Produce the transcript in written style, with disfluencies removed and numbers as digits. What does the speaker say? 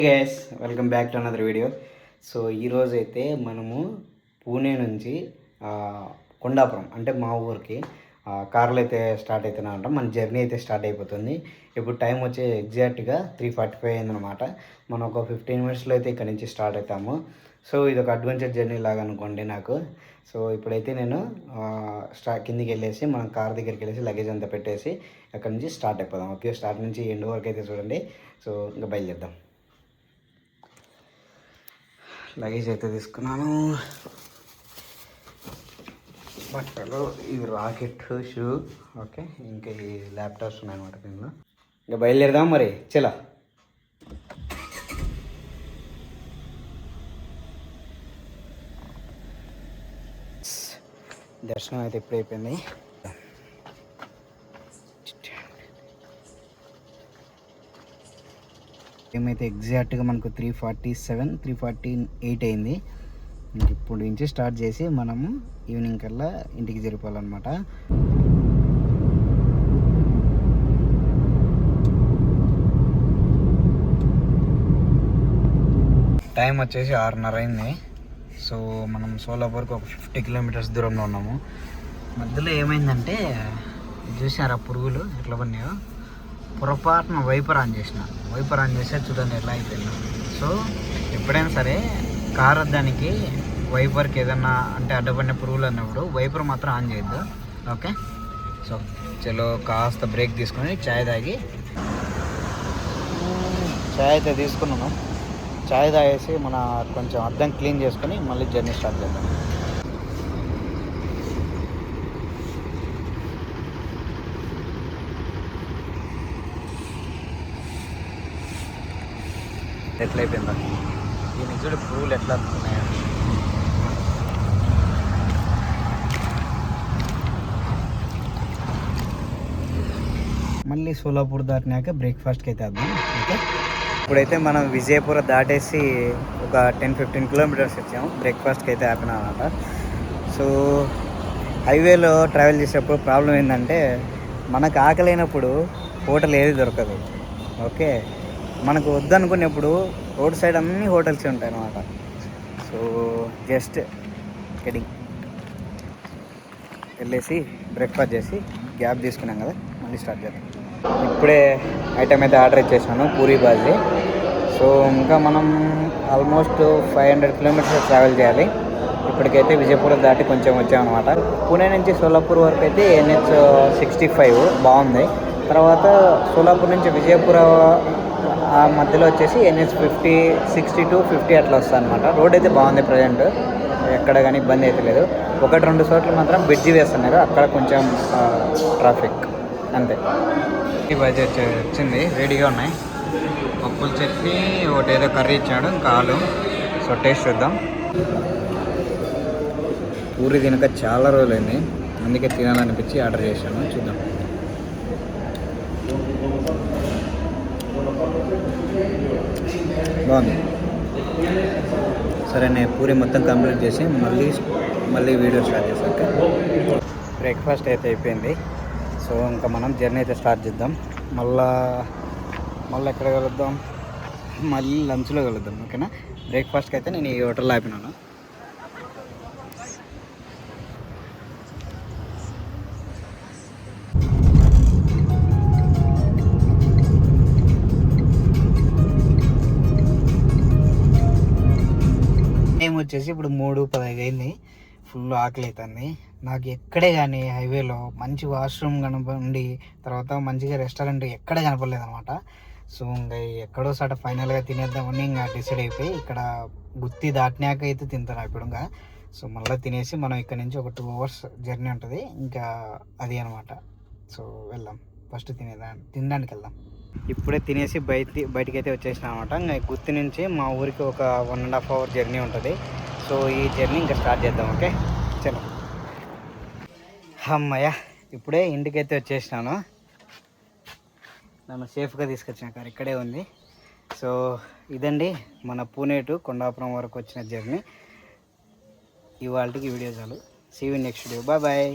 Guys welcome back to another video. So ఈరోజు అయితే మనము పూణే నుంచి కొండాపురం అంటే మా ఊరికి కార్లో అయితే స్టార్ట్ అవుతూనే ఉంటాం. మన జర్నీ అయితే స్టార్ట్ అయిపోతుంది. ఇప్పుడు టైం వచ్చి ఎగ్జాక్ట్గా 3:45 అయిందనమాట. మనం ఒక 15 మినిట్స్లో అయితే ఇక్కడ నుంచి స్టార్ట్ అవుతాము. సో ఇది ఒక అడ్వెంచర్ జర్నీ లాగా అనుకోండి నాకు. సో ఇప్పుడైతే నేను కిందికి వెళ్ళేసి మనం కార్ దగ్గరికి వెళ్ళేసి లగేజ్ అంతా పెట్టేసి అక్కడ నుంచి స్టార్ట్ అయిపోదాం. ఓకే, స్టార్ట్ నుంచి ఎండ్ వరకు అయితే చూడండి. సో ఇంకా బయలుదేద్దాం. లగేజ్ అయితే తీసుకున్నాను, బట్టలు, ఇవి రాకెట్ షూ, ఓకే, ఇంకా ఈ ల్యాప్టాప్స్ ఉన్నాయన్నమాట దీనిలో. ఇంకా బయలుదేరదాం మరి. చలా దర్శనం అయితే ఎప్పుడు అయిపోయింది. ఏమైతే ఎగ్జాక్ట్గా మనకు 3:47 3:48 అయింది. ఇప్పుడు నుంచి స్టార్ట్ చేసి మనము ఈవినింగ్ కల్లా ఇంటికి జరిపోవాలన్నమాట. టైం వచ్చేసి 6:30 అయింది. సో మనం సోలాపూర్కి ఒక 50 కిలోమీటర్స్ దూరంలో ఉన్నాము. మధ్యలో ఏమైందంటే చూసారా పురుగులు ఎట్లా పడినాయో. పొరపాటున వైపర్ ఆన్ చేస్తే చూడండి ఎట్లా అయిపోయిందో. సో ఎప్పుడైనా సరే కార్ వద్దానికి వైపర్కి ఏదన్నా అంటే అడ్డపడిన పురుగులు అన్నప్పుడు వైపర్ మాత్రం ఆన్ చేయొద్దు. ఓకే, సో చలో కాస్త బ్రేక్ తీసుకొని చాయ్ తాగి చాయ్ అయితే తీసుకున్నాము. చాయ్ తాగేసి మన కొంచెం అద్దం క్లీన్ చేసుకొని మళ్ళీ జర్నీ స్టార్ట్ చేద్దాం. ఎట్లయిపోయిందా దీనికి చూడు పురుగులు ఎట్లా వస్తున్నాయో. మళ్ళీ సోలాపూర్ దాటినాక బ్రేక్ఫాస్ట్కి అయితే వద్దాం. ఓకే, ఇప్పుడైతే మనం విజయపుర దాటేసి ఒక 10-15 కిలోమీటర్స్ వచ్చాము. బ్రేక్ఫాస్ట్కి అయితే ఆపినా అనమాట. సో హైవేలో ట్రావెల్ చేసేటప్పుడు ప్రాబ్లం ఏంటంటే మనకు ఆకలినప్పుడు హోటల్ ఏది దొరకదు. ఓకే, మనకు వద్దనుకునేప్పుడు రోడ్ సైడ్ అన్ని హోటల్స్ ఉంటాయి అన్నమాట. సో జస్ట్ హెడింగ్ వెళ్ళేసి బ్రేక్ఫాస్ట్ చేసి గ్యాప్ తీసుకున్నాం కదా, మళ్ళీ స్టార్ట్ చేద్దాం. ఇప్పుడే ఐటమ్ అయితే ఆర్డర్ ఇచ్చేసాను, పూరీ బాజీ. సో ఇంకా మనం ఆల్మోస్ట్ 500 కిలోమీటర్స్ ట్రావెల్ చేయాలి. ఇప్పటికైతే విజయపురం దాటి కొంచెం వచ్చామన్నమాట. పూణే నుంచి సోలాపూర్ వరకు అయితే NH65 బాగుంది. తర్వాత సోలాపూర్ నుంచి విజయపుర ఆ మధ్యలో వచ్చేసి NH50 62 50 అట్లా వస్తుంది అనమాట. రోడ్ అయితే బాగుంది ప్రజెంట్, ఎక్కడ కానీ ఇబ్బంది అయితే లేదు. 1-2 చోట్ల మాత్రం బ్రిడ్జి వేస్తున్నారు, అక్కడ కొంచెం ట్రాఫిక్ అంతే. ఈ బజ్జీ వచ్చింది, రెడీగా ఉన్నాయి. పప్పుల చట్నీ ఒకటి ఏదో కర్రీ ఇచ్చాడు, ఇంకా ఆలు. సో టేస్ట్ చూద్దాం. పూరి తినక చాలా రోజులైంది, అందుకే తినాలనిపించి ఆర్డర్ చేశాను. చూద్దాం. బాగుంది. సరే, నేను పూరి మొత్తం కంప్లీట్ చేసి మళ్ళీ వీడియో స్టార్ట్ చేశాక బ్రేక్ఫాస్ట్ అయితే అయిపోయింది. సో ఇంకా మనం జర్నీ అయితే స్టార్ట్ చేద్దాం. మళ్ళీ ఎక్కడ కలుద్దాం, మళ్ళీ లంచ్లో కలుద్దాం. ఓకేనా, బ్రేక్ఫాస్ట్కి అయితే నేను ఈ హోటల్లో ఆపినాను. టైం వచ్చేసి ఇప్పుడు 3:15 అయింది. ఫుల్ ఆకలి అవుతుంది నాకు. ఎక్కడే కానీ హైవేలో మంచి వాష్రూమ్ కనపడి తర్వాత మంచిగా రెస్టారెంట్ ఎక్కడ కనపడలేదు అనమాట. సో ఇంకా ఎక్కడో సాట ఫైనల్గా తినేద్దామని ఇంకా డిసైడ్ అయిపోయి ఇక్కడ గుత్తి దాటినాక అయితే తింటాను ఇప్పుడు ఇంకా. సో మళ్ళీ తినేసి మనం ఇక్కడ నుంచి ఒక 2 అవర్స్ జర్నీ ఉంటుంది ఇంకా, అది అనమాట. సో వెళ్దాం, ఫస్ట్ తినడానికి వెళ్దాం. ఇప్పుడే తినేసి బయటికి అయితే వచ్చేసిన అనమాట. ఇంకా గుత్తి నుంచి మా ఊరికి ఒక 1.5 అవర్ జర్నీ ఉంటుంది. సో ఈ జర్నీ ఇంకా స్టార్ట్ చేద్దాం. ఓకే, చలో. అమ్మయ్య, ఇప్పుడే ఇంటికైతే వచ్చేసినాను. నన్ను సేఫ్గా తీసుకొచ్చిన కార్ ఇక్కడే ఉంది. సో ఇదండి మన పూణే టు కొండాపురం వరకు వచ్చిన జర్నీ. ఇవాళకి వీడియో చాలు. See you next video. Bye.